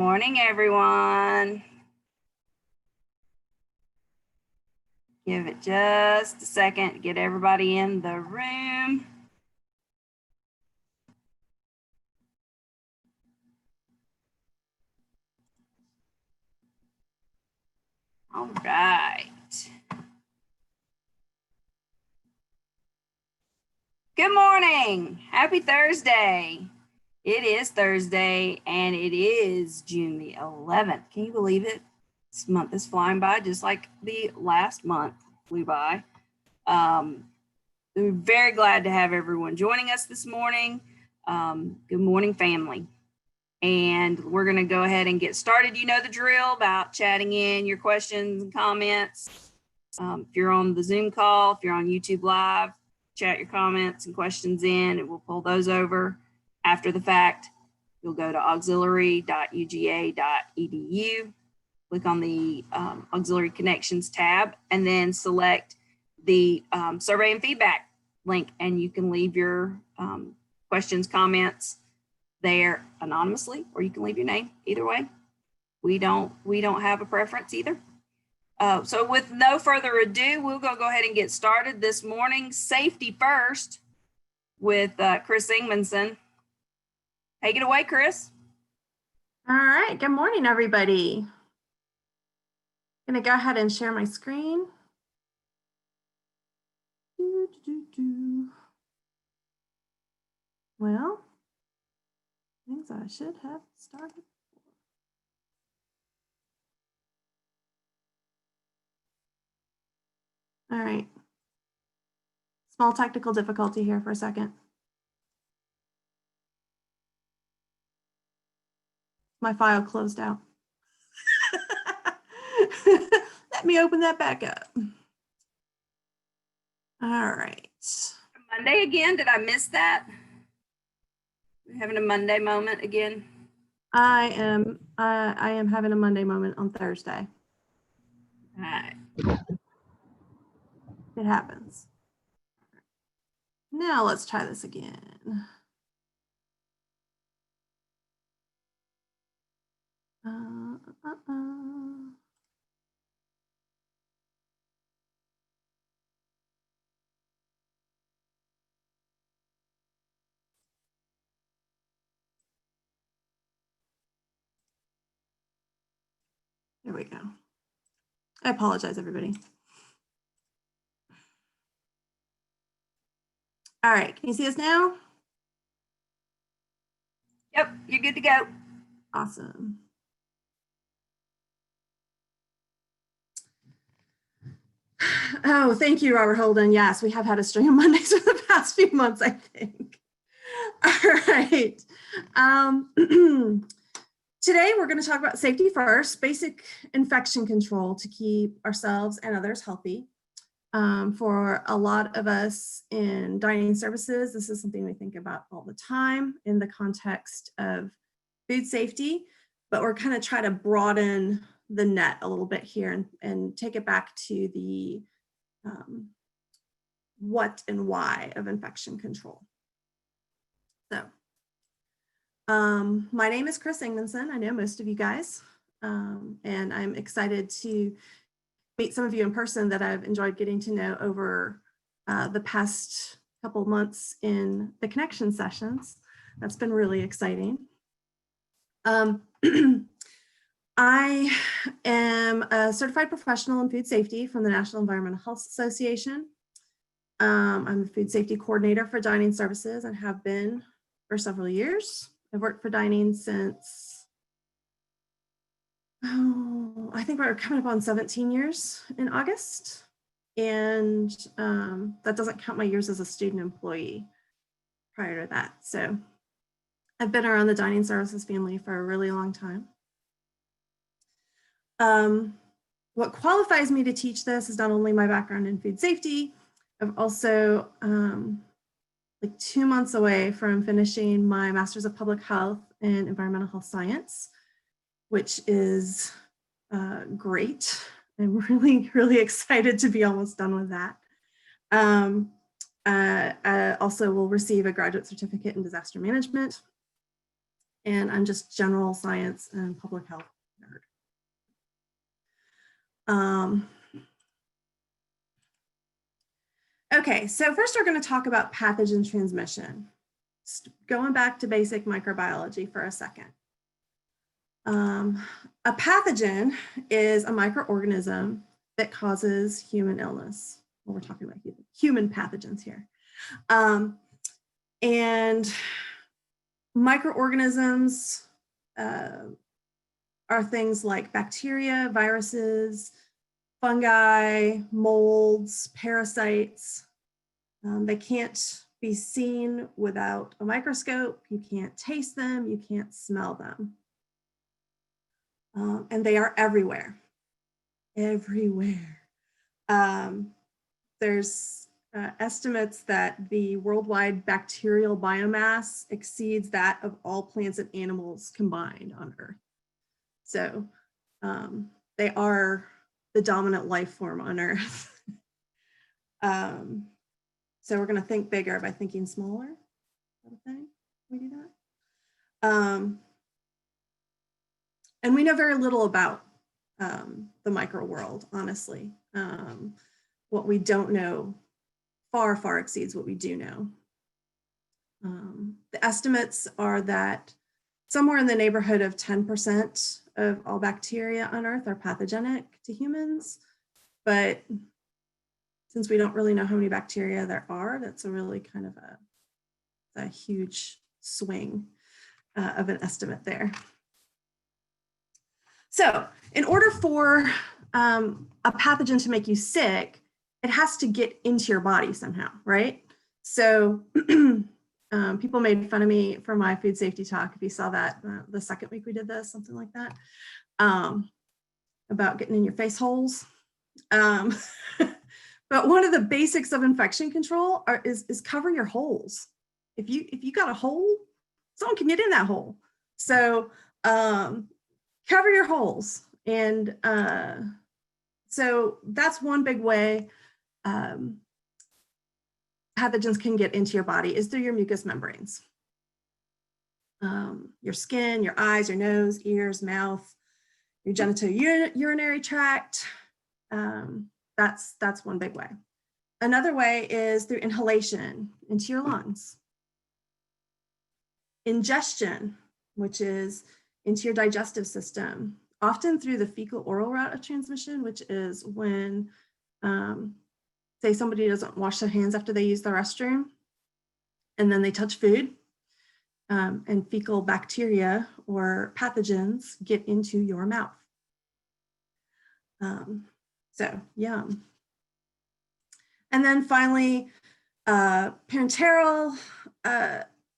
Morning, everyone. Give it just a second to get everybody in the room. All right. Good morning. Happy Thursday. It is Thursday and it is June the 11th. Can you believe it? This month is flying by just like the last month flew by. We're very glad to have everyone joining us this morning. Good morning, family. And we're going to go ahead and get started. You know the drill about chatting in your questions and comments. If you're on the Zoom call, if you're on YouTube Live, chat your comments and questions in, and we'll pull those over. After the fact, you'll go to auxiliary.uga.edu, click on the Auxiliary Connections tab, and then select the survey and feedback link, and you can leave your questions, comments there anonymously, or you can leave your name. Either way, we don't have a preference either. So with no further ado, we'll go ahead and get started this morning. Safety first with Kris Ingmudson. Take it away, Kris. All right, good morning, everybody. I'm gonna go ahead and share my screen. Well, things I should have started. All right, small technical difficulty here for a second. My file closed out. Let me open that back up. All right. Monday again, did I miss that? We're having a Monday moment again. I am having a Monday moment on Thursday. All right. It happens. Now let's try this again. There we go. I apologize, everybody. All right, can you see us now? Yep, you're good to go. Awesome. Oh, thank you, Robert Holden. Yes, we have had a string of Mondays for the past few months, I think. All right. Today, we're going to talk about safety first, basic infection control to keep ourselves and others healthy. For a lot of us in dining services, this is something we think about all the time in the context of food safety, but we're kind of trying to broaden the net a little bit here and take it back to the what and why of infection control. So, my name is Kris Ingmudson. I know most of you guys, and I'm excited to meet some of you in person that I've enjoyed getting to know over the past couple months in the connection sessions. That's been really exciting. I am a certified professional in food safety from the National Environmental Health Association. I'm a food safety coordinator for dining services and have been for several years. I've worked for dining since, I think we're coming up on 17 years in August. And that doesn't count my years as a student employee prior to that. So I've been around the dining services family for a really long time. What qualifies me to teach this is not only my background in food safety, I've also like 2 months away from finishing my Master's of Public Health and Environmental Health Science, which is great. I'm really, really excited to be almost done with that. I also will receive a graduate certificate in disaster management. and I'm just general science and public health nerd. Okay, so first we're going to talk about pathogen transmission. Going back to basic microbiology for a second. A pathogen is a microorganism that causes human illness. Well, we're talking about human pathogens here. And microorganisms are things like bacteria, viruses, fungi, molds, parasites. They can't be seen without a microscope. You can't taste them. You can't smell them. And they are everywhere, everywhere. There's estimates that the worldwide bacterial biomass exceeds that of all plants and animals combined on Earth. So they are the dominant life form on Earth. So we're going to think bigger by thinking smaller. Is that a thing? We do that? And we know very little about the micro world, honestly. What we don't know far, far exceeds what we do know. The estimates are that somewhere in the neighborhood of 10% of all bacteria on Earth are pathogenic to humans. But since we don't really know how many bacteria there are, that's a really kind of a huge swing of an estimate there. So in order for a pathogen to make you sick, it has to get into your body somehow, right? So people made fun of me for my food safety talk, if you saw that the second week we did this, something like that, about getting in your face holes. But one of the basics of infection control is cover your holes. If you got a hole, someone can get in that hole. So cover your holes. And so that's one big way pathogens can get into your body is through your mucous membranes. Your skin, your eyes, your nose, ears, mouth, your genital urinary tract. That's one big way. Another way is through inhalation into your lungs. Ingestion, which is into your digestive system, often through the fecal oral route of transmission, which is when, say somebody doesn't wash their hands after they use the restroom, and then they touch food, and fecal bacteria or pathogens get into your mouth. So, yum. And then finally, parenteral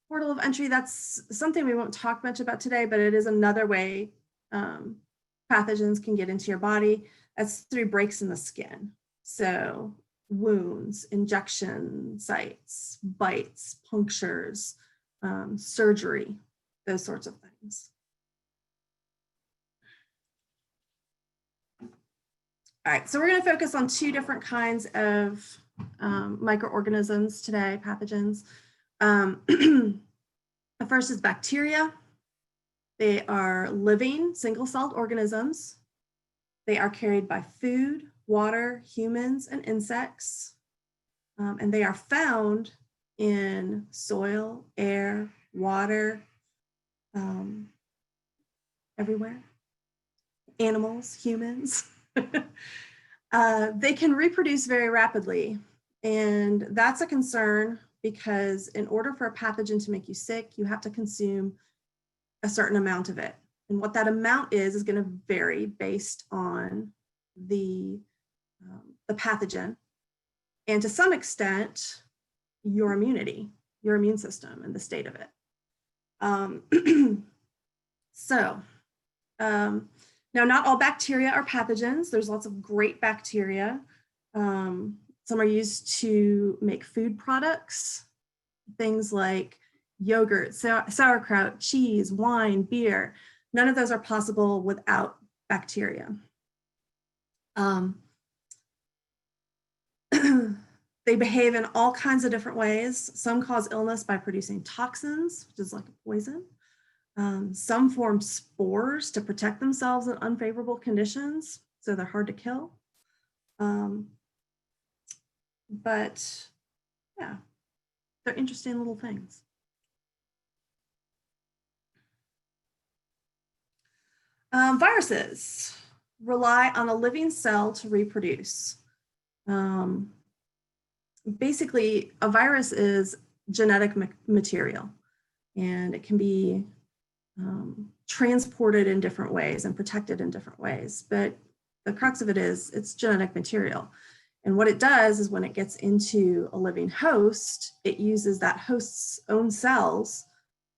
portal of entry. That's something we won't talk much about today, but it is another way pathogens can get into your body. That's through breaks in the skin. So wounds, injection sites, bites, punctures, surgery, those sorts of things. All right, so we're going to focus on two different kinds of microorganisms today, pathogens. The first is bacteria. They are living, single-celled organisms. They are carried by food, water, humans, and insects. And they are found in soil, air, water, everywhere. Animals, humans. They can reproduce very rapidly, and that's a concern because in order for a pathogen to make you sick, you have to consume a certain amount of it. And what that amount is going to vary based on the pathogen, and to some extent, your immunity, your immune system, and the state of it. Now, not all bacteria are pathogens. There's lots of great bacteria. Some are used to make food products, things like yogurt, sauerkraut, cheese, wine, beer. None of those are possible without bacteria. They behave in all kinds of different ways. Some cause illness by producing toxins, which is like a poison. Some form spores to protect themselves in unfavorable conditions, so they're hard to kill. But yeah, they're interesting little things. Viruses rely on a living cell to reproduce. Basically, a virus is genetic material, and it can be transported in different ways and protected in different ways. But the crux of it is it's genetic material. And what it does is when it gets into a living host, it uses that host's own cells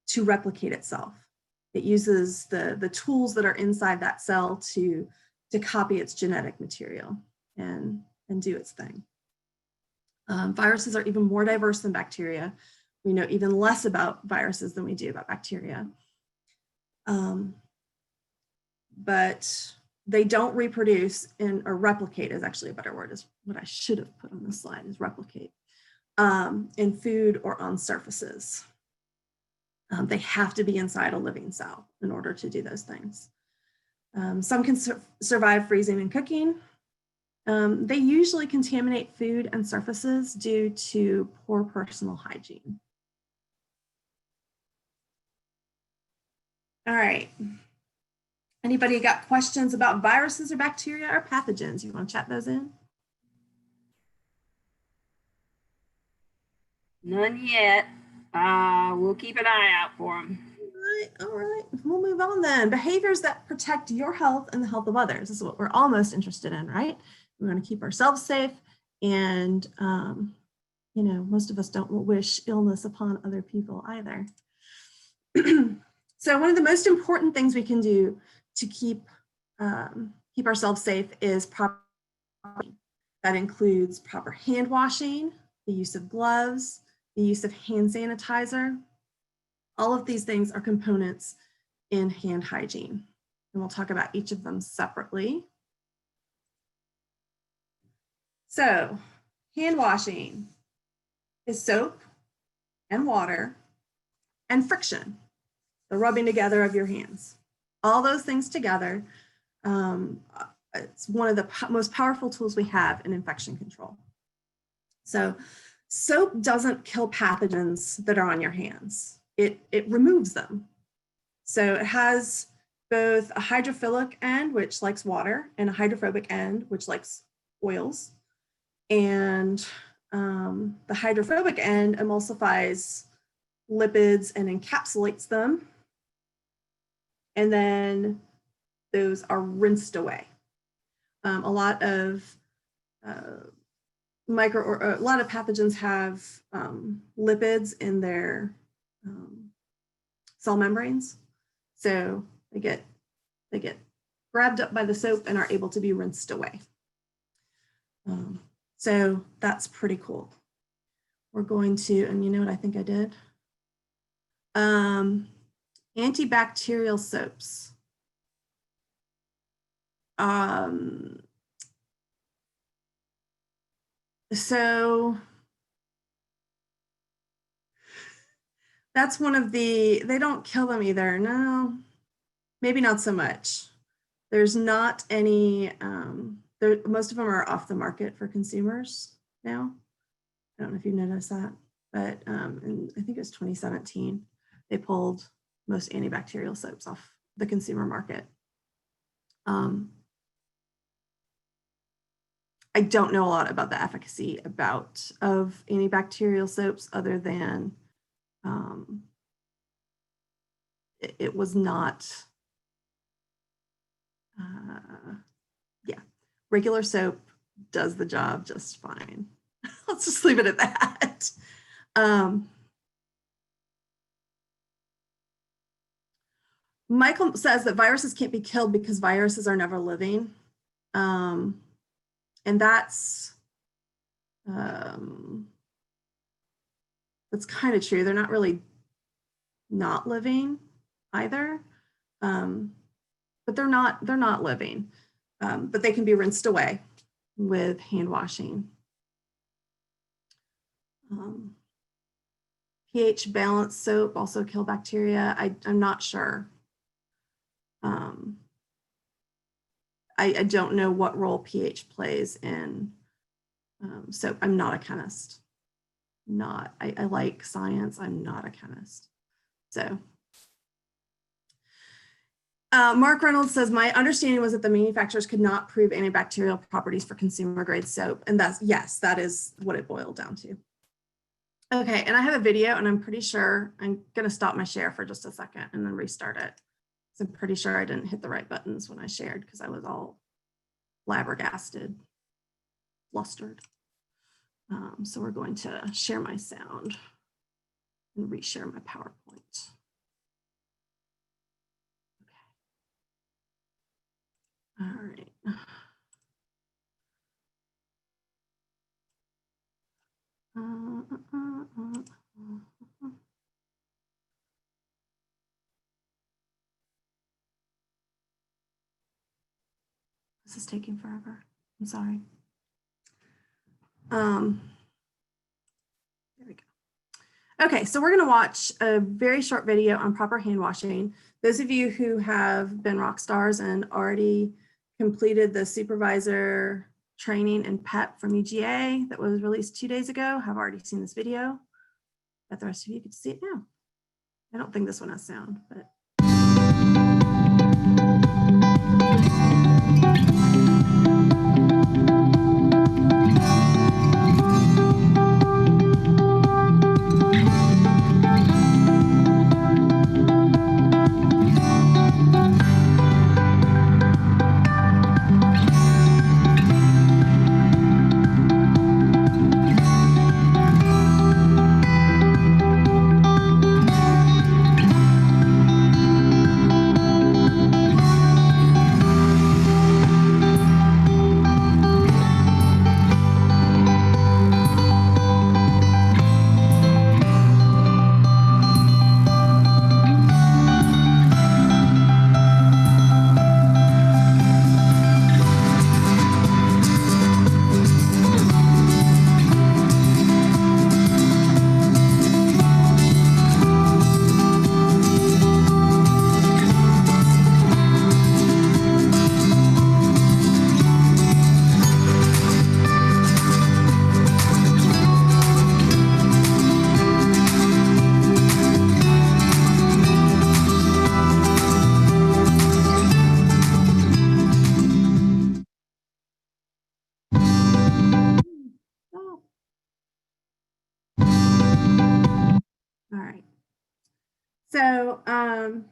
to replicate itself. It uses the tools that are inside that cell to copy its genetic material and do its thing. Viruses are even more diverse than bacteria. We know even less about viruses than we do about bacteria. But they don't reproduce or replicate is actually a better word, is what I should have put on this slide, is replicate, in food or on surfaces. They have to be inside a living cell in order to do those things. Some can survive freezing and cooking. They usually contaminate food and surfaces due to poor personal hygiene. All right. Anybody got questions about viruses or bacteria or pathogens? You want to chat those in? None yet. We'll keep an eye out for them. All right. We'll move on then. Behaviors that protect your health and the health of others. This is what we're all most interested in, right? We want to keep ourselves safe, and you know, most of us don't wish illness upon other people either. So one of the most important things we can do to keep ourselves safe is proper. That includes proper hand washing, the use of gloves, the use of hand sanitizer. All of these things are components in hand hygiene, and we'll talk about each of them separately. So, hand washing is soap and water and friction, the rubbing together of your hands. All those things together, it's one of the most powerful tools we have in infection control. So, soap doesn't kill pathogens that are on your hands. It removes them. So it has both a hydrophilic end, which likes water, and a hydrophobic end, which likes oils. And the hydrophobic end emulsifies lipids and encapsulates them. And then those are rinsed away. A lot of pathogens have lipids in their cell membranes, so they get grabbed up by the soap and are able to be rinsed away. So that's pretty cool. We're going to, and you know what I think I did? Antibacterial soaps. So that's one of the, they don't kill them either. No, maybe not so much. There's not any, most of them are off the market for consumers now. I don't know if you noticed that, but and I think it was 2017, they pulled most antibacterial soaps off the consumer market. I don't know a lot about the efficacy of antibacterial soaps other than it was not, yeah, regular soap does the job just fine. Let's just leave it at that. Michael says that viruses can't be killed because viruses are never living. And that's kind of true. They're not really not living either, but they're not living. But they can be rinsed away with hand washing. pH balanced soap also kill bacteria? I'm not sure. I don't know what role pH plays in soap. I'm not a chemist. I like science. I'm not a chemist. So Mark Reynolds says, my understanding was that the manufacturers could not prove antibacterial properties for consumer grade soap. And yes, that is what it boiled down to. Okay, and I have a video, and I'm pretty sure I'm going to stop my share for just a second and then restart it. So I'm pretty sure I didn't hit the right buttons when I shared because I was all flabbergasted, flustered. So we're going to share my sound and reshare my PowerPoint. Okay. All right. This is taking forever. I'm sorry. There we go. Okay, so we're going to watch a very short video on proper hand washing. Those of you who have been rock stars and already completed the supervisor training and PEP from UGA that was released 2 days ago have already seen this video, but the rest of you get to see it now. I don't think this one has sound, but. So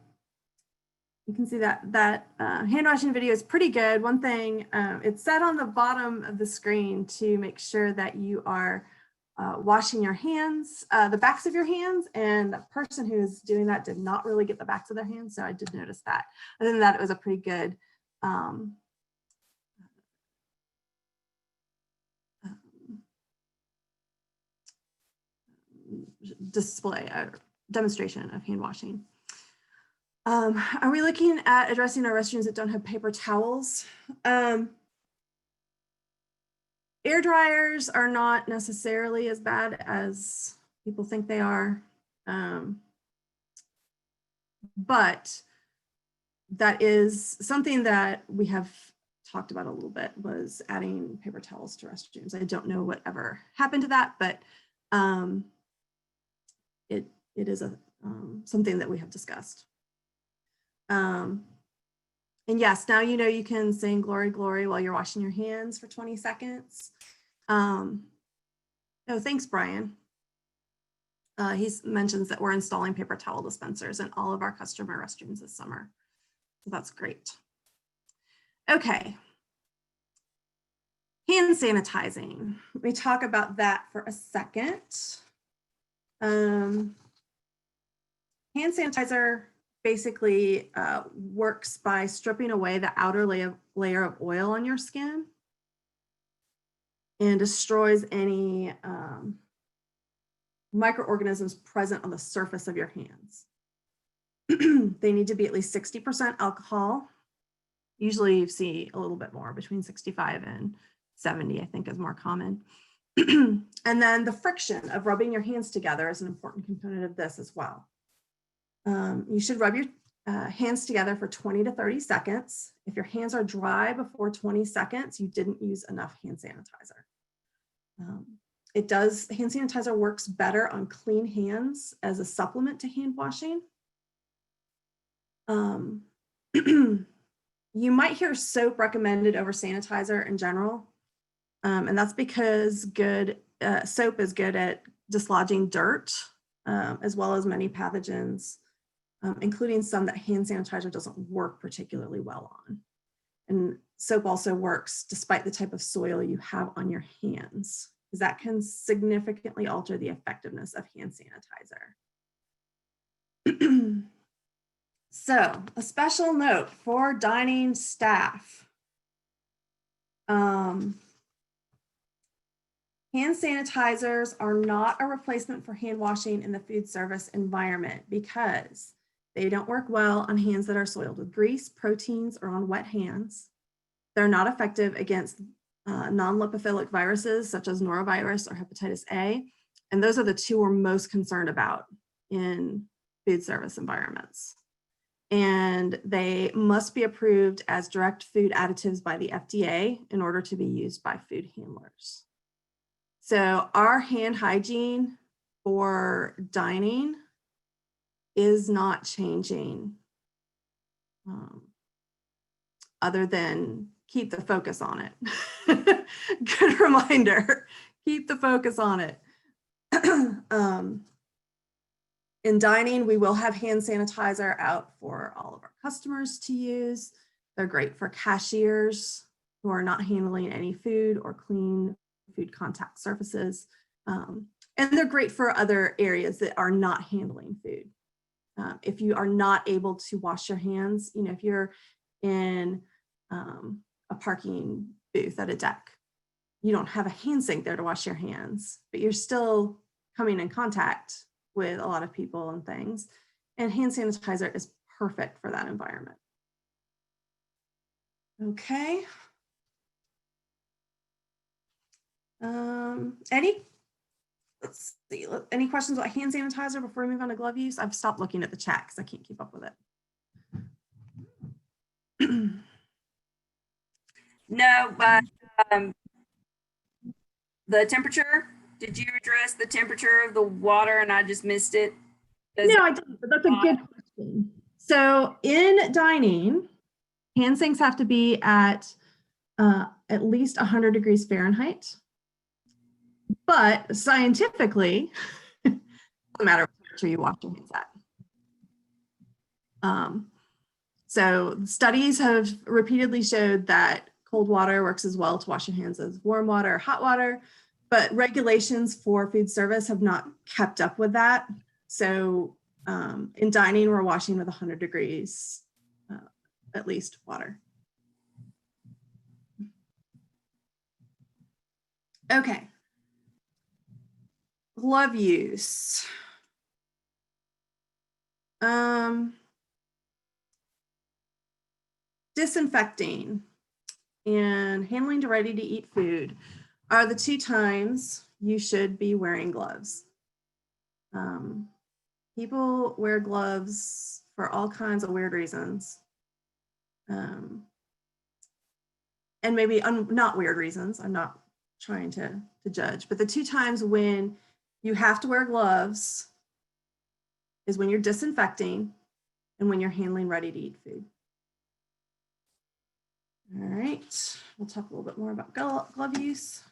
you can see that hand washing video is pretty good. One thing, it's set on the bottom of the screen to make sure that you are washing your hands, the backs of your hands, and the person who is doing that did not really get the backs of their hands, so I did notice that. Other than that, it was a pretty good display, demonstration of hand washing. Are we looking at addressing our restrooms that don't have paper towels? Air dryers are not necessarily as bad as people think they are. But that is something that we have talked about a little bit, was adding paper towels to restrooms. I don't know what ever happened to that, but it is something that we have discussed. And yes, now you know you can sing Glory, Glory while you're washing your hands for 20 seconds. Oh, thanks, Brian. He mentions that we're installing paper towel dispensers in all of our customer restrooms this summer. So that's great. Okay. Hand sanitizing. Let me talk about that for a second. Hand sanitizer basically works by stripping away the outer layer of oil on your skin and destroys any microorganisms present on the surface of your hands. They need to be at least 60% alcohol. Usually you see a little bit more, between 65 and 70, I think is more common. And then the friction of rubbing your hands together is an important component of this as well. You should rub your hands together for 20 to 30 seconds. If your hands are dry before 20 seconds, you didn't use enough hand sanitizer. Hand sanitizer works better on clean hands as a supplement to hand washing. You might hear soap recommended over sanitizer in general. And that's because soap is good at dislodging dirt, as well as many pathogens, including some that hand sanitizer doesn't work particularly well on. And soap also works despite the type of soil you have on your hands, because that can significantly alter the effectiveness of hand sanitizer. So, a special note for dining staff. Hand sanitizers are not a replacement for hand washing in the food service environment because they don't work well on hands that are soiled with grease, proteins, or on wet hands. They're not effective against non-lipophilic viruses such as norovirus or hepatitis A. And those are the two we're most concerned about in food service environments. And they must be approved as direct food additives by the FDA in order to be used by food handlers. So our hand hygiene for dining is not changing, other than keep the focus on it. Good reminder, keep the focus on it. In dining, we will have hand sanitizer out for all of our customers to use. They're great for cashiers who are not handling any food or clean food contact surfaces. And they're great for other areas that are not handling food. If you are not able to wash your hands, if you're in a parking booth at a deck, you don't have a hand sink there to wash your hands, but you're still coming in contact with a lot of people and things. And hand sanitizer is perfect for that environment. Okay. Let's see, any questions about hand sanitizer before we move on to glove use? I've stopped looking at the chat because I can't keep up with it. No, but the temperature, did you address the temperature of the water and I just missed it? No, I didn't, but that's a good question. So in dining, hand sinks have to be at least 100 degrees Fahrenheit. But scientifically, it doesn't matter what temperature you wash your hands at. So studies have repeatedly showed that cold water works as well to wash your hands as warm water or hot water, but regulations for food service have not kept up with that. So in dining, we're washing with 100 degrees, at least water. Okay. Glove use. Disinfecting and handling to ready to eat food are the two times you should be wearing gloves. People wear gloves for all kinds of weird reasons. And maybe not weird reasons. I'm not trying to judge, but the two times when you have to wear gloves is when you're disinfecting and when you're handling ready to eat food. All right, we'll talk a little bit more about glove use.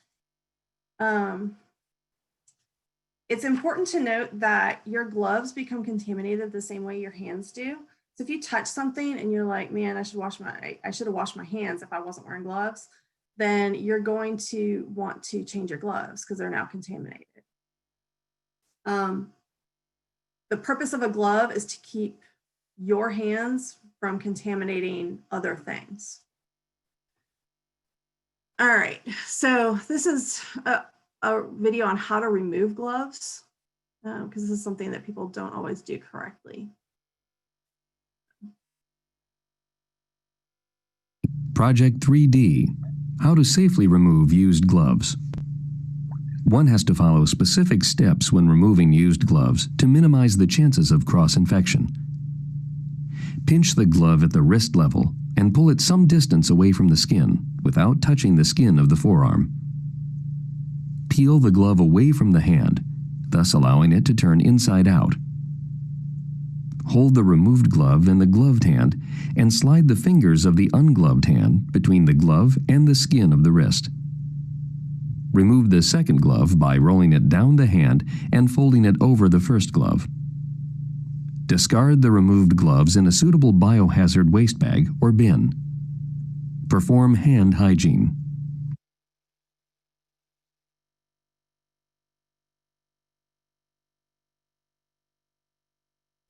It's important to note that your gloves become contaminated the same way your hands do. So if you touch something and you're like, man, I should have washed my hands if I wasn't wearing gloves, then you're going to want to change your gloves because they're now contaminated. The purpose of a glove is to keep your hands from contaminating other things. All right, so this is a video on how to remove gloves because this is something that people don't always do correctly. Project 3D, how to safely remove used gloves. One has to follow specific steps when removing used gloves to minimize the chances of cross-infection. Pinch the glove at the wrist level and pull it some distance away from the skin without touching the skin of the forearm. Peel the glove away from the hand, thus allowing it to turn inside out. Hold the removed glove in the gloved hand and slide the fingers of the ungloved hand between the glove and the skin of the wrist. Remove the second glove by rolling it down the hand and folding it over the first glove. Discard the removed gloves in a suitable biohazard waste bag or bin. Perform hand hygiene.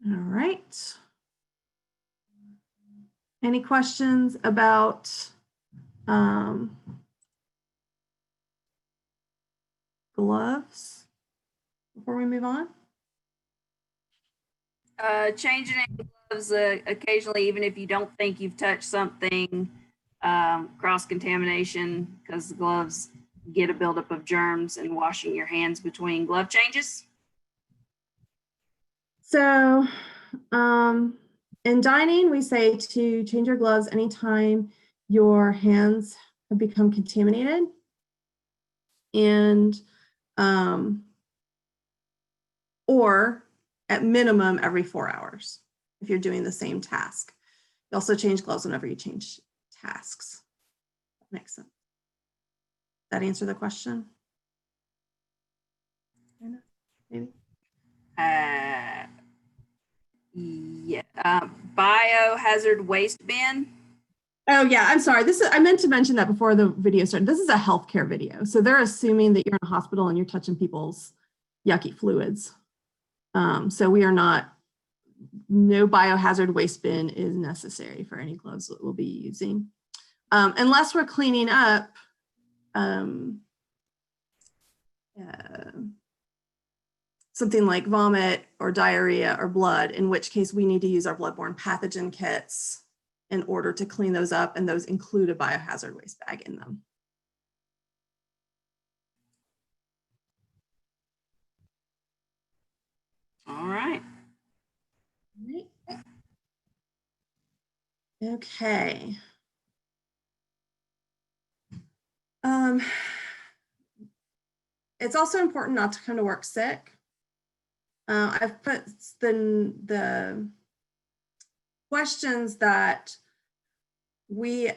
All right. Any questions about gloves before we move on? Changing in gloves occasionally, even if you don't think you've touched something, cross-contamination, because the gloves get a buildup of germs, and washing your hands between glove changes. So in dining, we say to change your gloves anytime your hands have become contaminated, and or at minimum every 4 hours if you're doing the same task. You also change gloves whenever you change tasks. That makes sense. That answer the question? Maybe. Yeah. Biohazard waste bin. Oh yeah, I'm sorry. I meant to mention that before the video started. This is a healthcare video. So they're assuming that you're in a hospital and you're touching people's yucky fluids. So we are not, no biohazard waste bin is necessary for any gloves that we'll be using. Unless we're cleaning up something like vomit or diarrhea or blood, in which case we need to use our bloodborne pathogen kits in order to clean those up, and those include a biohazard waste bag in them. All right. Okay. It's also important not to come to work sick. I've put the questions that we in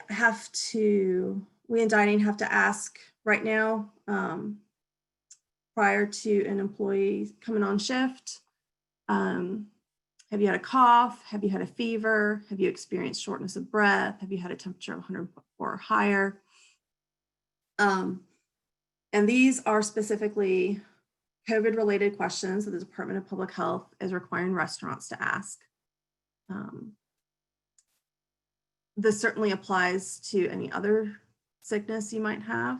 dining have to ask right now prior to an employee coming on shift. Have you had a cough? Have you had a fever? Have you experienced shortness of breath? Have you had a temperature of 104 or higher? And these are specifically COVID-related questions that the Department of Public Health is requiring restaurants to ask. This certainly applies to any other sickness you might have.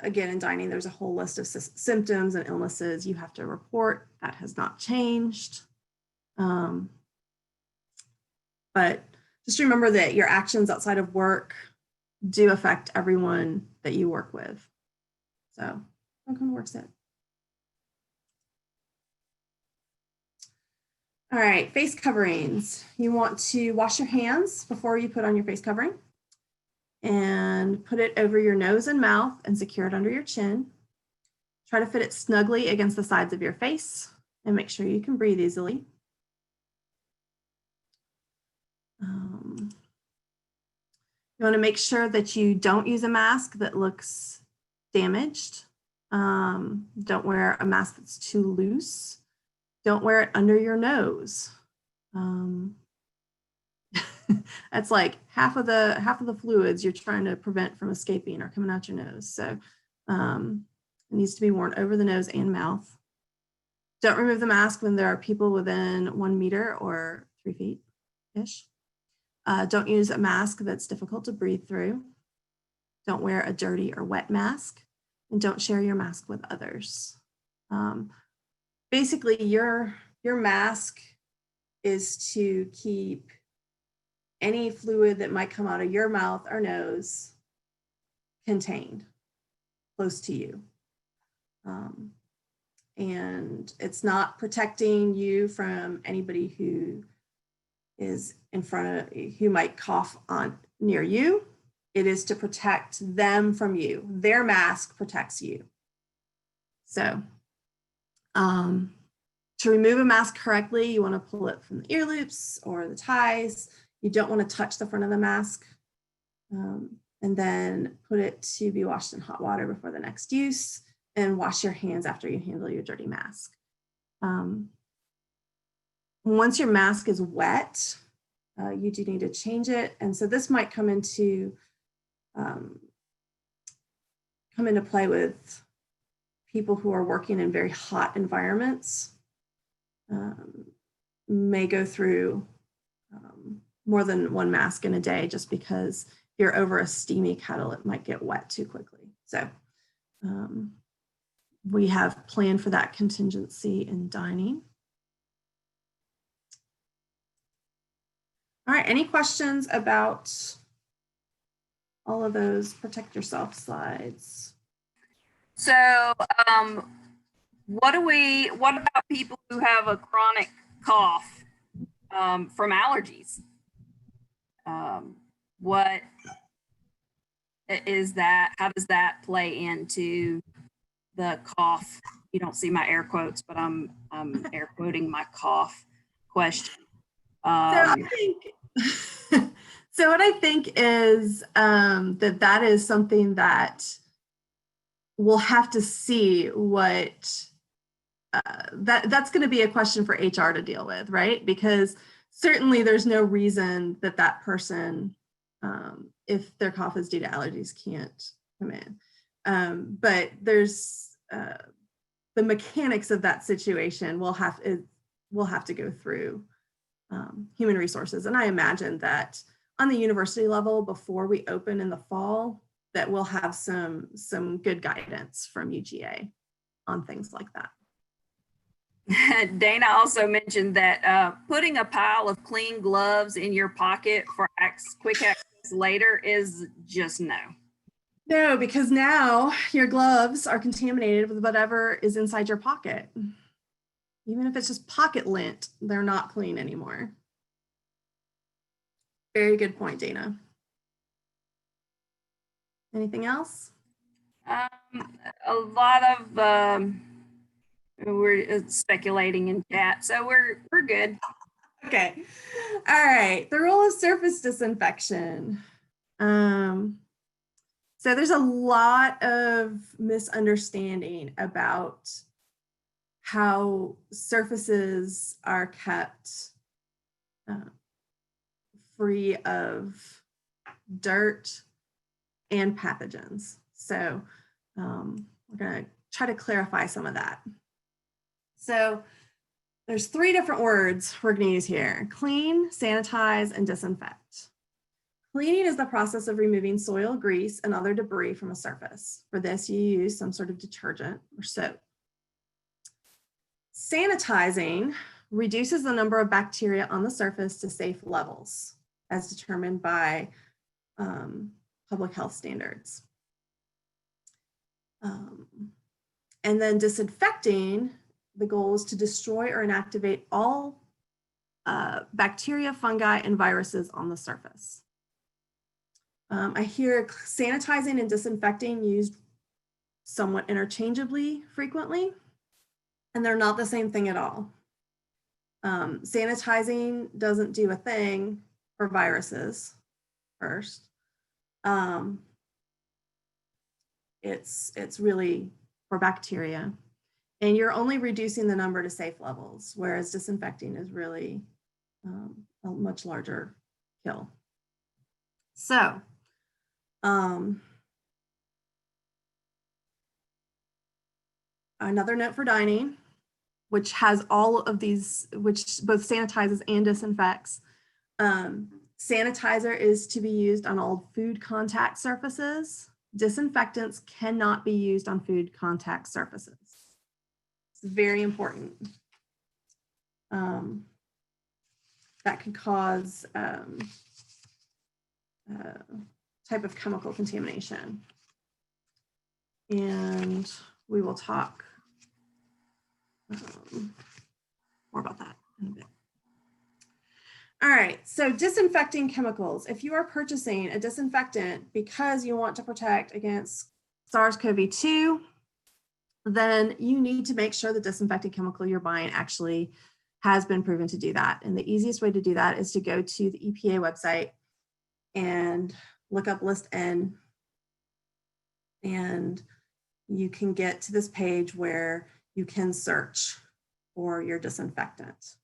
Again, in dining, there's a whole list of symptoms and illnesses you have to report. That has not changed. But just remember that your actions outside of work do affect everyone that you work with. So don't come to work sick. All right, face coverings. You want to wash your hands before you put on your face covering, and put it over your nose and mouth and secure it under your chin. Try to fit it snugly against the sides of your face and make sure you can breathe easily. You want to make sure that you don't use a mask that looks damaged. Don't wear a mask that's too loose. Don't wear it under your nose. That's like half of the fluids you're trying to prevent from escaping are coming out your nose. So it needs to be worn over the nose and mouth. Don't remove the mask when there are people within 1 meter or 3 feet-ish. Don't use a mask that's difficult to breathe through. Don't wear a dirty or wet mask, and don't share your mask with others. Basically, your mask is to keep any fluid that might come out of your mouth or nose contained. close to you. And it's not protecting you from anybody who is in front of, who might cough on near you. It is to protect them from you. Their mask protects you. So to remove a mask correctly, you want to pull it from the ear loops or the ties. You don't want to touch the front of the mask. And then put it to be washed in hot water before the next use, and wash your hands after you handle your dirty mask. Once your mask is wet, you do need to change it. And so this might come into play with people who are working in very hot environments, may go through more than one mask in a day, just because if you're over a steamy kettle, it might get wet too quickly. So we have planned for that contingency in dining. All right, any questions about all of those protect yourself slides? So what about people who have a chronic cough from allergies? What is that? How does that play into the cough? You don't see my air quotes, but I'm air quoting my cough question. So what I think is that is something that we'll have to see what that's going to be a question for HR to deal with, right? Because certainly there's no reason that that person, if their cough is due to allergies, can't come in. But there's the mechanics of that situation will have to go through human resources. And I imagine that on the university level, before we open in the fall, that we'll have some good guidance from UGA on things like that. Dana also mentioned that putting a pile of clean gloves in your pocket for quick access later is just no. No, because now your gloves are contaminated with whatever is inside your pocket. Even if it's just pocket lint, they're not clean anymore. Very good point, Dana. Anything else? A lot of we're speculating in chat, so we're good. Okay. All right. The role of surface disinfection. So there's a lot of misunderstanding about how surfaces are kept free of dirt and pathogens. So we're going to try to clarify some of that. So there's 3 different words we're going to use here: clean, sanitize, and disinfect. Cleaning is the process of removing soil, grease, and other debris from a surface. For this, you use some sort of detergent or soap. Sanitizing reduces the number of bacteria on the surface to safe levels, as determined by public health standards. And then disinfecting, the goal is to destroy or inactivate all bacteria, fungi, and viruses on the surface. I hear sanitizing and disinfecting used somewhat interchangeably frequently, and they're not the same thing at all. Sanitizing doesn't do a thing for viruses first. It's really for bacteria, and you're only reducing the number to safe levels, whereas disinfecting is really a much larger kill. So another note for dining, which has all of these, which both sanitizes and disinfects. Sanitizer is to be used on all food contact surfaces. Disinfectants cannot be used on food contact surfaces. It's very important. That could cause type of chemical contamination. and we will talk more about that in a bit. All right, so disinfecting chemicals. If you are purchasing a disinfectant because you want to protect against SARS-CoV-2, then you need to make sure the disinfecting chemical you're buying actually has been proven to do that. And the easiest way to do that is to go to the EPA website and look up list N, and you can get to this page where you can search for your disinfectant.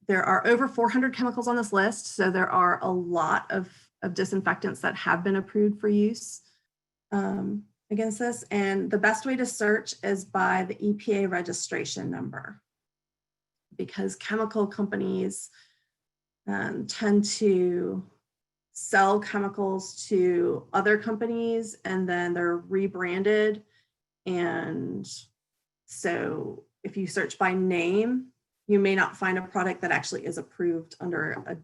There are over 400 chemicals on this list, so there are a lot of disinfectants that have been approved for use against this. And the best way to search is by the EPA registration number, because chemical companies tend to sell chemicals to other companies and then they're rebranded. And so if you search by name, you may not find a product that actually is approved under a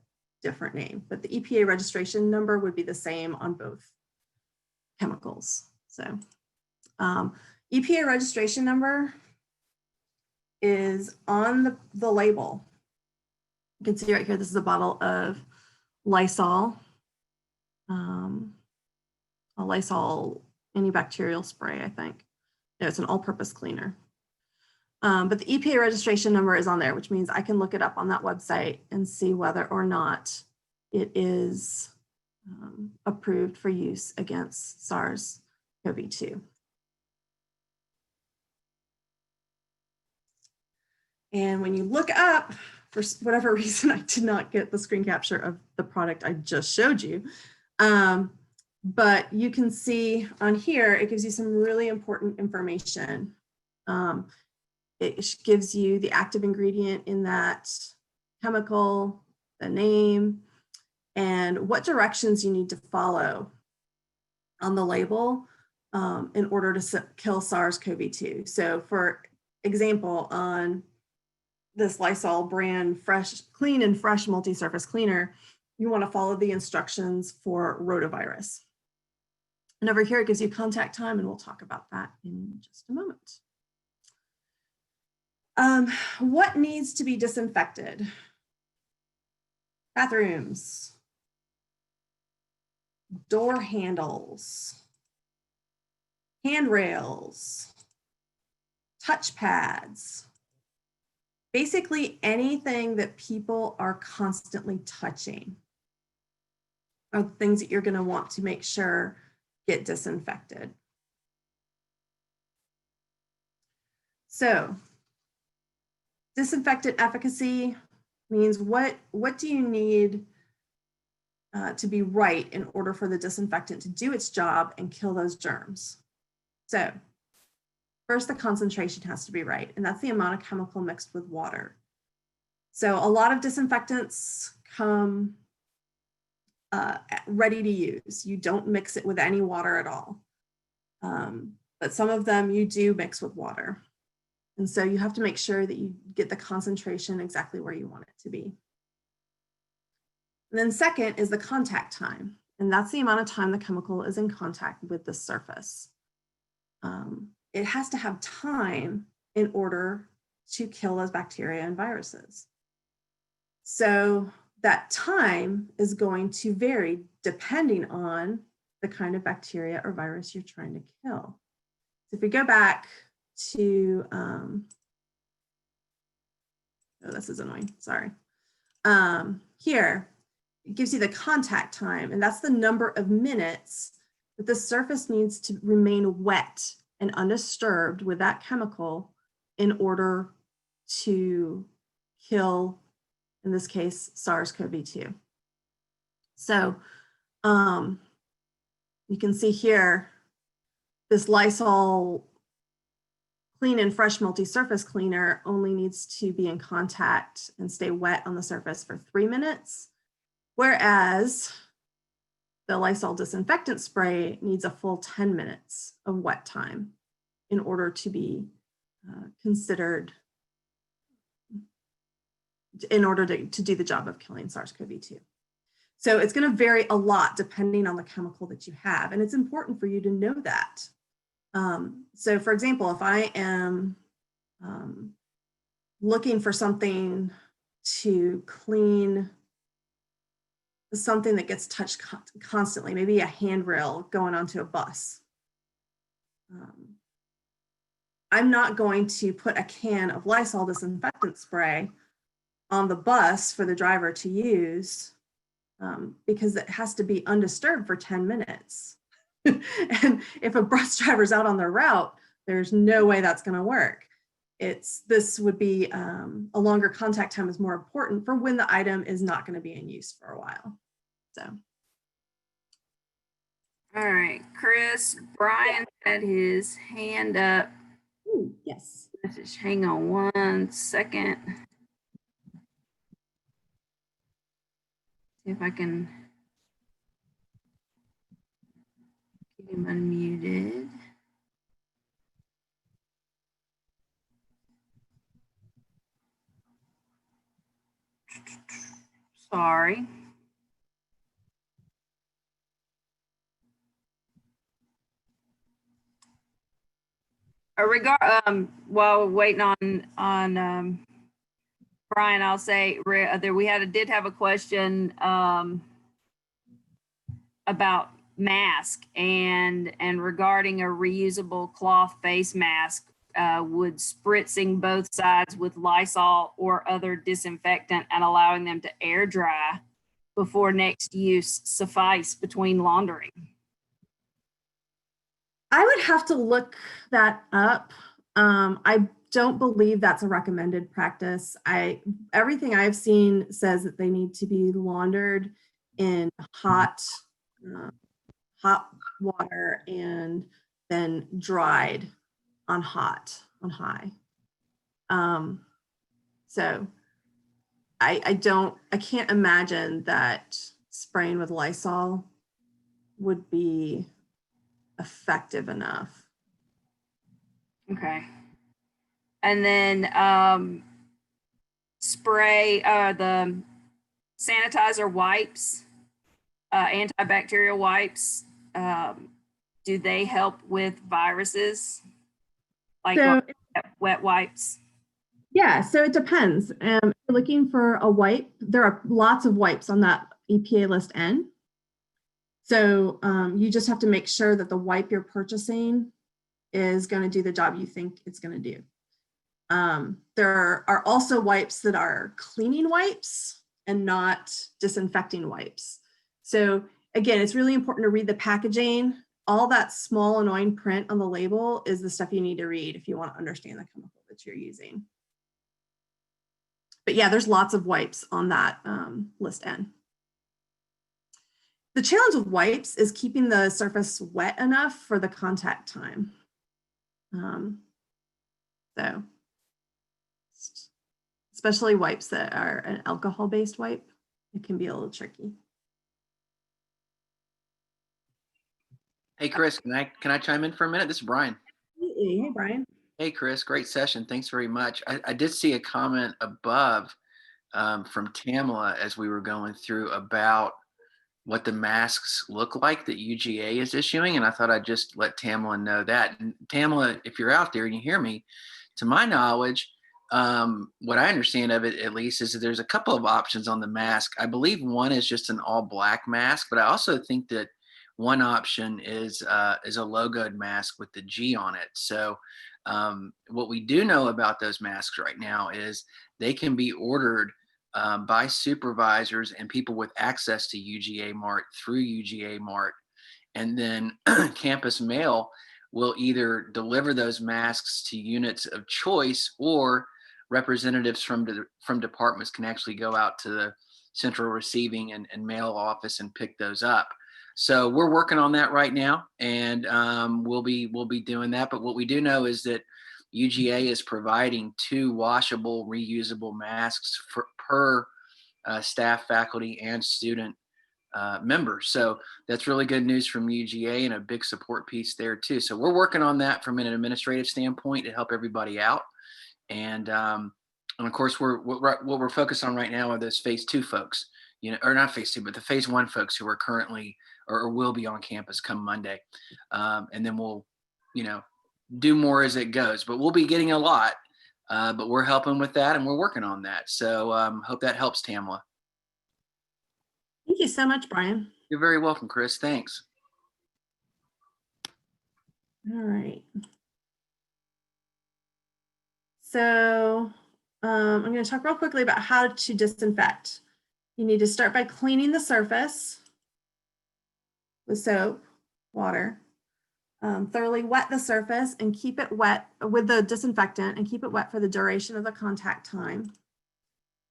different name, but the EPA registration number would be the same on both chemicals. So EPA registration number is on the label. You can see right here, this is a bottle of Lysol, a Lysol antibacterial spray, I think. No, it's an all-purpose cleaner. But the EPA registration number is on there, which means I can look it up on that website and see whether or not it is approved for use against SARS-CoV-2. And when you look up, for whatever reason, I did not get the screen capture of the product I just showed you. But you can see on here, it gives you some really important information. It gives you the active ingredient in that chemical, the name, and what directions you need to follow on the label in order to kill SARS-CoV-2. So for example, on this Lysol brand clean and fresh multi-surface cleaner, you want to follow the instructions for rotavirus. And over here, it gives you contact time, and we'll talk about that in just a moment. What needs to be disinfected? Bathrooms, door handles, handrails, touch pads, basically anything that people are constantly touching are the things that you're going to want to make sure get disinfected. So disinfectant efficacy means what do you need to be right in order for the disinfectant to do its job and kill those germs? So first, the concentration has to be right, and that's the amount of chemical mixed with water. So a lot of disinfectants come ready to use. You don't mix it with any water at all. But some of them you do mix with water. And so you have to make sure that you get the concentration exactly where you want it to be. And then second is the contact time. And that's the amount of time the chemical is in contact with the surface. It has to have time in order to kill those bacteria and viruses. So that time is going to vary depending on the kind of bacteria or virus you're trying to kill. So if we go back to, oh, this is annoying, sorry. Here, it gives you the contact time, and that's the number of minutes that the surface needs to remain wet and undisturbed with that chemical in order to kill, in this case, SARS-CoV-2. So you can see here, this Lysol clean and fresh multi-surface cleaner only needs to be in contact and stay wet on the surface for 3 minutes, whereas the Lysol disinfectant spray needs a full 10 minutes of wet time in order to be considered, in order to do the job of killing SARS-CoV-2. So it's going to vary a lot depending on the chemical that you have. And it's important for you to know that. So for example, if I am looking for something to clean something that gets touched constantly, maybe a handrail going onto a bus, I'm not going to put a can of Lysol disinfectant spray on the bus for the driver to use because it has to be undisturbed for 10 minutes. And if a bus driver's out on their route, there's no way that's going to work. This would be a longer contact time is more important for when the item is not going to be in use for a while. So. All right, Chris, Brian had his hand up. Ooh, yes. Message. Hang on 1 second. See if I can get him unmuted. Sorry. While we're waiting on Brian, I'll say there we did have a question about mask and regarding a reusable cloth face mask. Would spritzing both sides with Lysol or other disinfectant and allowing them to air dry before next use suffice between laundering? I would have to look that up. I don't believe that's a recommended practice. Everything I've seen says that they need to be laundered in hot water and then dried on high. So I can't imagine that spraying with Lysol would be effective enough. Okay. And then spray the sanitizer wipes, antibacterial wipes, do they help with viruses? Like wet wipes? Yeah, so it depends. If you're looking for a wipe, there are lots of wipes on that EPA list N. So you just have to make sure that the wipe you're purchasing is going to do the job you think it's going to do. There are also wipes that are cleaning wipes and not disinfecting wipes. So again, it's really important to read the packaging. All that small annoying print on the label is the stuff you need to read if you want to understand the chemical that you're using. But yeah, there's lots of wipes on that list N. The challenge with wipes is keeping the surface wet enough for the contact time. So, especially wipes that are an alcohol-based wipe, it can be a little tricky. Hey, Chris, can I chime in for a minute? This is Brian. Hey, Brian. Hey, Chris, great session. Thanks very much. I did see a comment above from Tamala as we were going through about what the masks look like that UGA is issuing. And I thought I'd just let Tamala know that. And Tamala, if you're out there and you hear me, to my knowledge, what I understand of it, at least, is that there's a couple of options on the mask. I believe one is just an all black mask, but I also think that one option is a logoed mask with the G on it. So what we do know about those masks right now is they can be ordered by supervisors and people with access to UGA Mart through UGA Mart. And then Campus Mail will either deliver those masks to units of choice, or representatives from departments can actually go out to the central receiving and mail office and pick those up. So we're working on that right now, and we'll be doing that. But what we do know is that UGA is providing 2 washable, reusable masks per staff, faculty, and student member. So that's really good news from UGA and a big support piece there too. So we're working on that from an administrative standpoint to help everybody out. And of course, what we're focused on right now are those phase 2 folks. or not phase 2, but the phase 1 folks who are currently or will be on campus come Monday. And then we'll, do more as it goes, but we'll be getting a lot, but we're helping with that and we're working on that. So hope that helps, Tamla. Thank you so much, Brian. You're very welcome, Kris. Thanks. All right. So I'm going to talk real quickly about how to disinfect. You need to start by cleaning the surface with soap, water. Thoroughly wet the surface and keep it wet with the disinfectant and keep it wet for the duration of the contact time.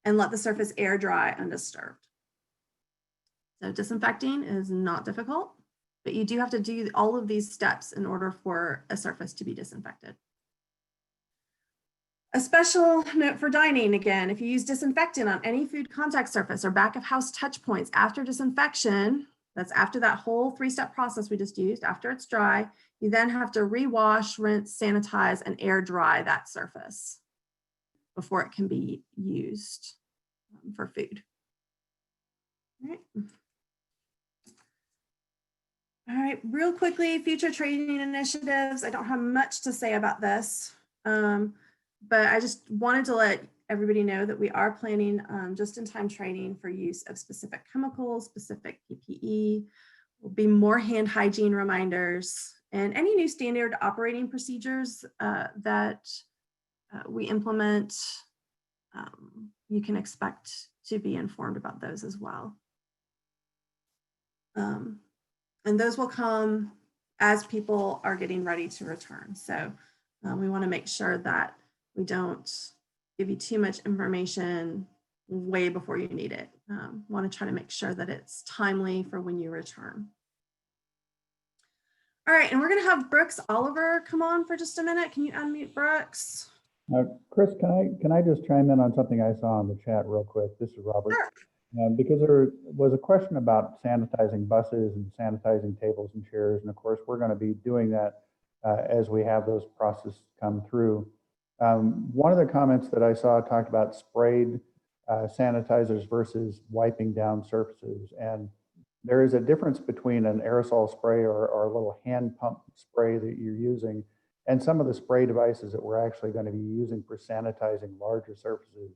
And let the surface air dry undisturbed. So disinfecting is not difficult, but you do have to do all of these steps in order for a surface to be disinfected. A special note for dining, again, if you use disinfectant on any food contact surface or back of house touch points after disinfection, that's after that whole 3-step process we just used, after it's dry, you then have to rewash, rinse, sanitize, and air dry that surface before it can be used for food. All right, real quickly, future training initiatives. I don't have much to say about this, but I just wanted to let everybody know that we are planning just-in-time training for use of specific chemicals, specific PPE. Will be more hand hygiene reminders and any new standard operating procedures that we implement. You can expect to be informed about those as well. And those will come as people are getting ready to return. So we want to make sure that we don't give you too much information way before you need it. Want to try to make sure that it's timely for when you return. All right, and we're going to have Brooks Oliver come on for just a minute. Can you unmute Brooks? Kris, can I just chime in on something I saw in the chat real quick? This is Robert. Sure. Because there was a question about sanitizing buses and sanitizing tables and chairs, and of course we're going to be doing that as we have those processes come through. One of the comments that I saw talked about sprayed sanitizers versus wiping down surfaces, and there is a difference between an aerosol spray or a little hand pump spray that you're using and some of the spray devices that we're actually going to be using for sanitizing larger surfaces.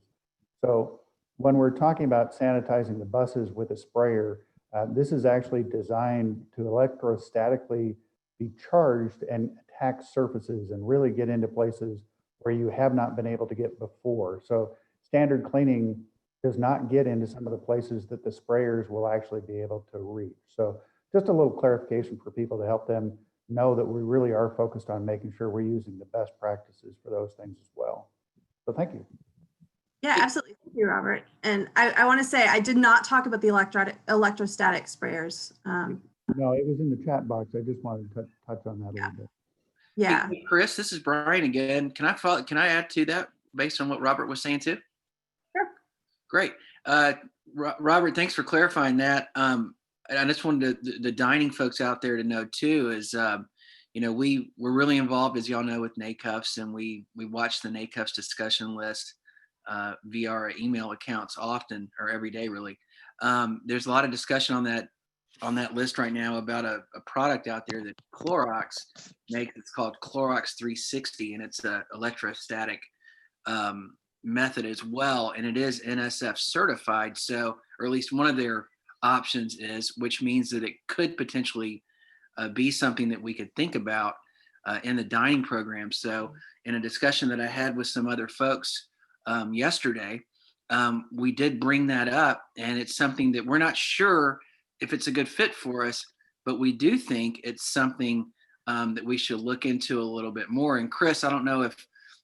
So when we're talking about sanitizing the buses with a sprayer, this is actually designed to electrostatically be charged and attack surfaces and really get into places where you have not been able to get before. So standard cleaning does not get into some of the places that the sprayers will actually be able to reach. So just a little clarification for people to help them know that we really are focused on making sure we're using the best practices for those things as well. So thank you. Yeah, absolutely. Thank you, Robert. And I want to say I did not talk about the electrostatic sprayers. No, it was in the chat box. I just wanted to touch on that a little bit. Yeah. Hey, Kris, this is Brian again. Can I add to that based on what Robert was saying too? Sure. Great. Robert, thanks for clarifying that. I just wanted the dining folks out there to know too is, we're really involved, as y'all know, with NACUFs, and we watch the NACUFs discussion list via our email accounts often, or every day really. There's a lot of discussion on that list right now about a product out there that Clorox makes. It's called Clorox 360, and it's an electrostatic method as well, and it is NSF certified. So, or at least one of their options is, which means that it could potentially be something that we could think about in the dining program. So, in a discussion that I had with some other folks yesterday, we did bring that up, and it's something that we're not sure if it's a good fit for us, but we do think it's something that we should look into a little bit more. And Kris, I don't know if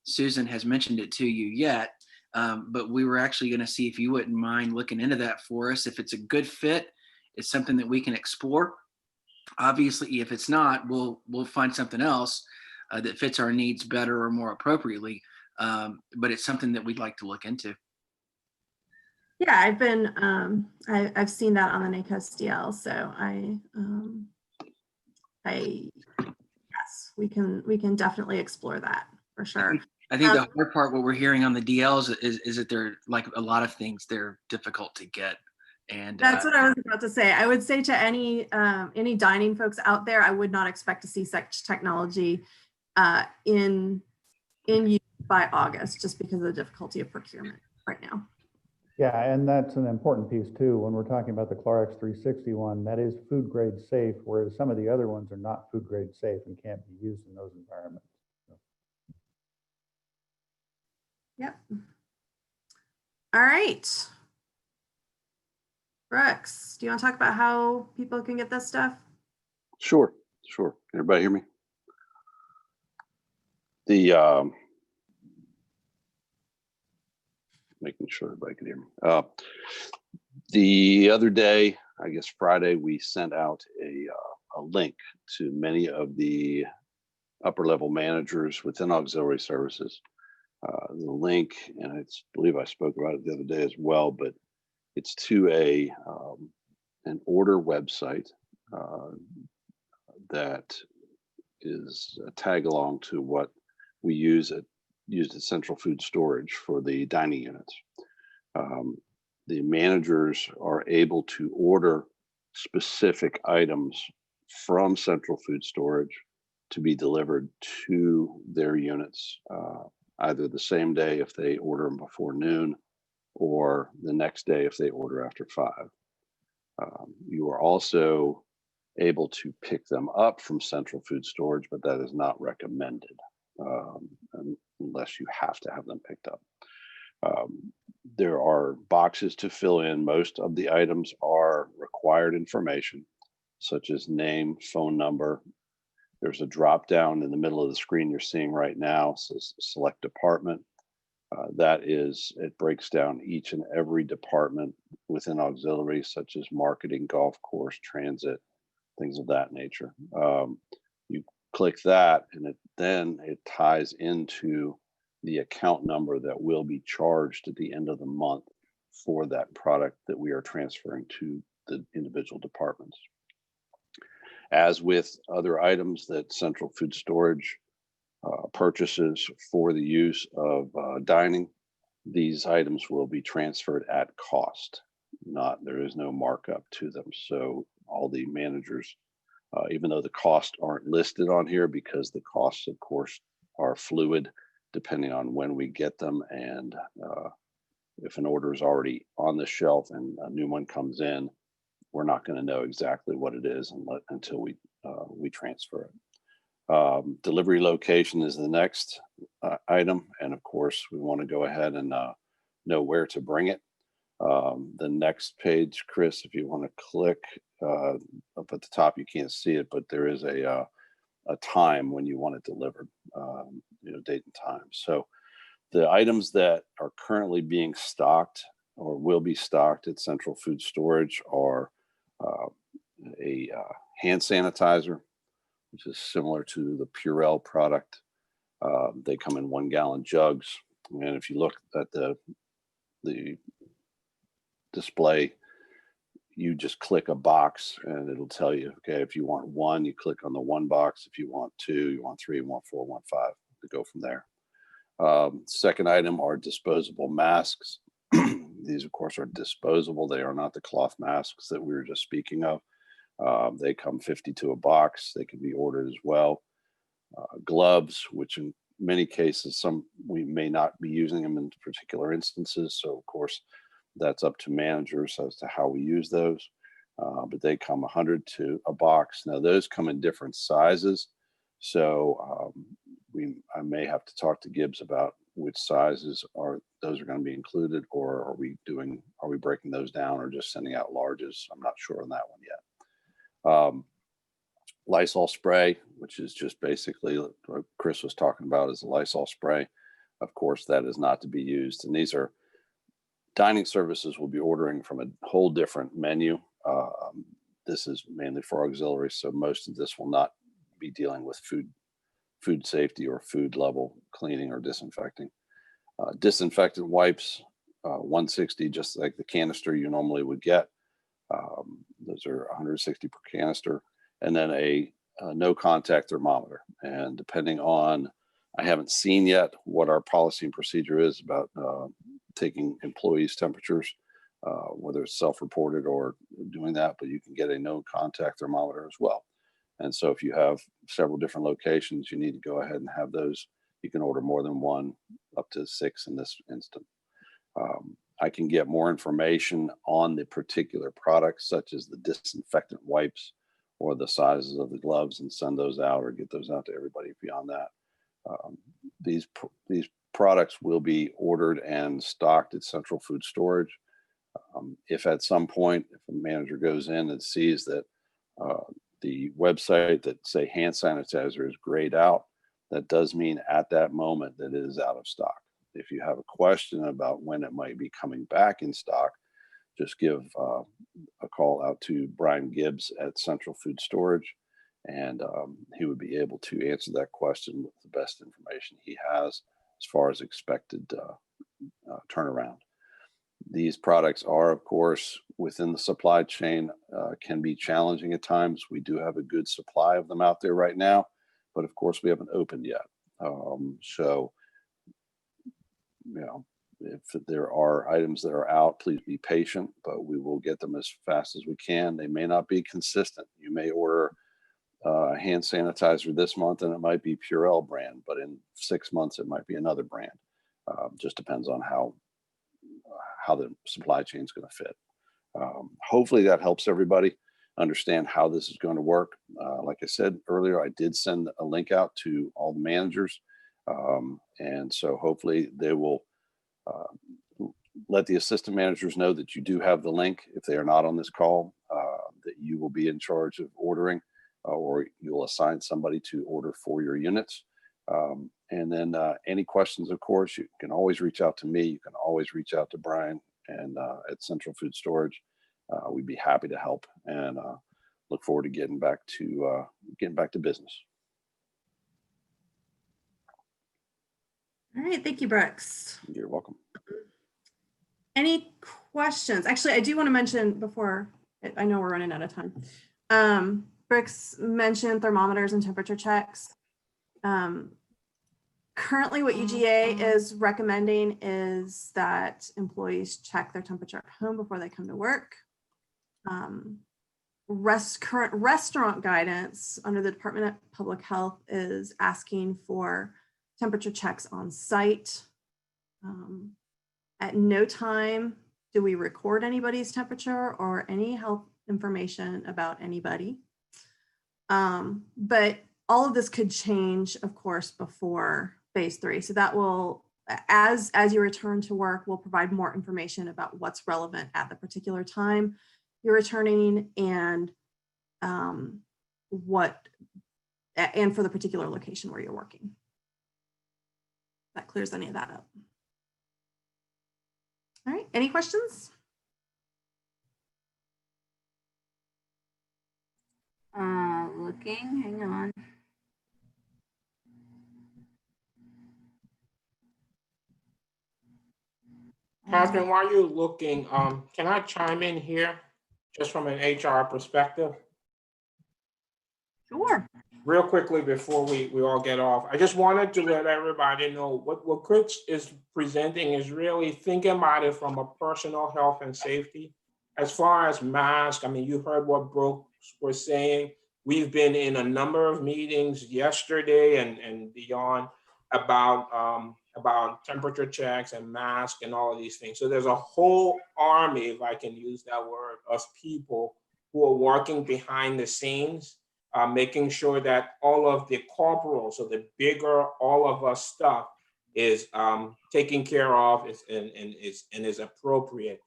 Susan has mentioned it to you yet, but we were actually going to see if you wouldn't mind looking into that for us. If it's a good fit, it's something that we can explore. Obviously, if it's not, we'll find something else that fits our needs better or more appropriately. But it's something that we'd like to look into. Yeah, I've been, I've seen that on the NACUFs DL, so yes, we can definitely explore that for sure. I think the hard part, what we're hearing on the DLs is that they're, like a lot of things, they're difficult to get. And That's what I was about to say. I would say to any dining folks out there, I would not expect to see such technology in use by August, just because of the difficulty of procurement right now. Yeah, and that's an important piece too. When we're talking about the Clorox 360 one, that is food grade safe, whereas some of the other ones are not food grade safe and can't be used in those environments. Yep. All right. Brooks, do you want to talk about how people can get this stuff? Sure. Can everybody hear me? Making sure everybody can hear me. The other day, I guess Friday, we sent out a link to many of the upper level managers within auxiliary services. The link, and I believe I spoke about it the other day as well, but it's to an order website that is a tag along to what we used at Central Food Storage for the dining units. The managers are able to order specific items from Central Food Storage to be delivered to their units, either the same day if they order them before noon, or the next day if they order after 5. You are also able to pick them up from Central Food Storage, but that is not recommended unless you have to have them picked up. There are boxes to fill in. Most of the items are required information, such as name, phone number. There's a drop down in the middle of the screen you're seeing right now, says select department. It breaks down each and every department within auxiliary, such as marketing, golf course, transit, things of that nature. You click that, and then it ties into the account number that will be charged at the end of the month for that product that we are transferring to the individual departments. As with other items that Central Food Storage purchases for the use of dining, these items will be transferred at cost. There is no markup to them. So all the managers, even though the costs aren't listed on here, because the costs, of course, are fluid depending on when we get them, and if an order is already on the shelf and a new one comes in, we're not going to know exactly what it is until we transfer it. Delivery location is the next item, and of course we want to go ahead and know where to bring it. The next page, Kris, if you want to click up at the top, you can't see it, but there is a time when you want it delivered, date and time. So the items that are currently being stocked or will be stocked at Central Food Storage are a hand sanitizer, which is similar to the Purell product. They come in 1-gallon jugs, and if you look at the display, you just click a box and it'll tell you, okay, if you want 1, you click on the 1 box. If you want 2, you want 3, you want 4, you want 5, to go from there. Second item are disposable masks. These, of course, are disposable. They are not the cloth masks that we were just speaking of. They come 52 a box. They can be ordered as well. Gloves, which in many cases, we may not be using them in particular instances. So, of course, that's up to managers as to how we use those. But they come 100 to a box. Now, those come in different sizes. So I may have to talk to Gibbs about which sizes those are going to be included, or are we breaking those down or just sending out larges? I'm not sure on that one yet. Lysol spray, which is just basically what Kris was talking about, is a Lysol spray. Of course, that is not to be used. And these are dining services will be ordering from a whole different menu. This is mainly for auxiliary, so most of this will not be dealing with food safety or food level cleaning or disinfecting. Disinfectant wipes, 160, just like the canister you normally would get. Those are 160 per canister. And then a no contact thermometer. And depending on, I haven't seen yet what our policy and procedure is about taking employees' temperatures. whether it's self-reported or doing that, but you can get a known contact thermometer as well. And so if you have several different locations, you need to go ahead and have those. You can order more than one, up to 6 in this instant. I can get more information on the particular products, such as the disinfectant wipes or the sizes of the gloves, and send those out or get those out to everybody beyond that. These products will be ordered and stocked at Central Food Storage. If at some point, if a manager goes in and sees that the website that say hand sanitizer is grayed out, that does mean at that moment that it is out of stock. If you have a question about when it might be coming back in stock, just give a call out to Brian Gibbs at Central Food Storage, and he would be able to answer that question with the best information he has as far as expected turnaround. These products are, of course, within the supply chain, can be challenging at times. We do have a good supply of them out there right now, but of course we haven't opened yet. So, you know, if there are items that are out, please be patient, but we will get them as fast as we can. They may not be consistent. You may order hand sanitizer this month and it might be Purell brand, but in 6 months it might be another brand. Just depends on how the supply chain is going to fit. Hopefully that helps everybody understand how this is going to work. Like I said earlier, I did send a link out to all the managers. And so hopefully they will let the assistant managers know that you do have the link if they are not on this call, that you will be in charge of ordering, or you'll assign somebody to order for your units. And then any questions, of course, you can always reach out to me. You can always reach out to Brian and at Central Food Storage. We'd be happy to help, and look forward to getting back to business. All right, thank you, Brooks. You're welcome. Any questions? Actually, I do want to mention before, I know we're running out of time. Brooks mentioned thermometers and temperature checks. Currently, what UGA is recommending is that employees check their temperature at home before they come to work. Current restaurant guidance under the Department of Public Health is asking for temperature checks on site. At no time do we record anybody's temperature or any health information about anybody. But all of this could change, of course, before phase 3. So that will, as you return to work, we'll provide more information about what's relevant at the particular time you're returning, and for the particular location where you're working. That clears any of that up. All right, any questions? Looking, hang on. Catherine, while you're looking, can I chime in here just from an HR perspective? Sure. Real quickly before we all get off, I just wanted to let everybody know what Kris is presenting is really thinking about it from a personal health and safety. As far as masks, I mean, you heard what Brooks was saying. We've been in a number of meetings yesterday and beyond about temperature checks and masks and all of these things. So there's a whole army, if I can use that word, of people who are working behind the scenes, making sure that all of the corporals, so the bigger all of us stuff, is taken care of and is appropriate.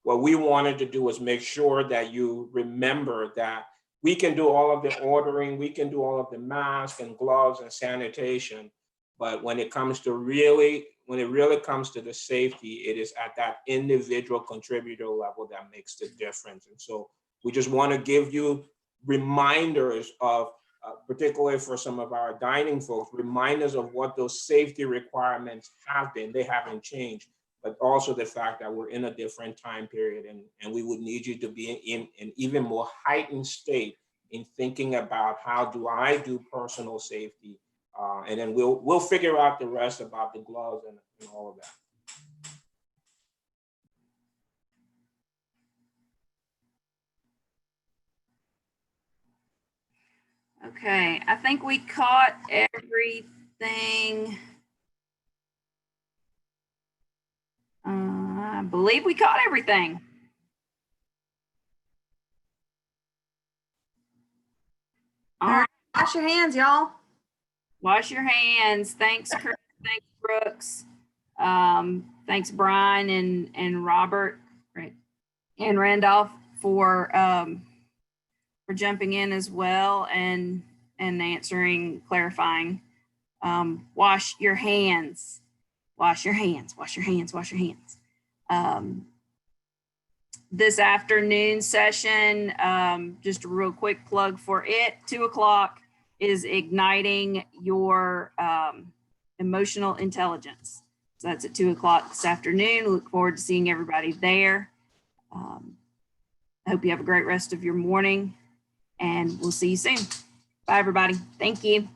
What we wanted to do was make sure that you remember that we can do all of the ordering, we can do all of the masks and gloves and sanitation, but when it comes to really comes to the safety, it is at that individual contributor level that makes the difference. And so we just want to give you reminders of, particularly for some of our dining folks, reminders of what those safety requirements have been. They haven't changed, but also the fact that we're in a different time period, and we would need you to be in an even more heightened state in thinking about how do I do personal safety, and then we'll figure out the rest about the gloves and all of that. Okay, I think we caught everything. I believe we caught everything. All right, Wash your hands, y'all. wash your hands. Thanks, Chris. Thanks, Brooks. Thanks, Brian and Robert, right, and Randolph for jumping in as well and answering, clarifying. Wash your hands. Wash your hands. Wash your hands. Wash your hands. This afternoon session, just a real quick plug for it, 2 o'clock is igniting your emotional intelligence. So that's at 2 o'clock this afternoon. Look forward to seeing everybody there. I hope you have a great rest of your morning, and we'll see you soon. Bye, everybody. Thank you.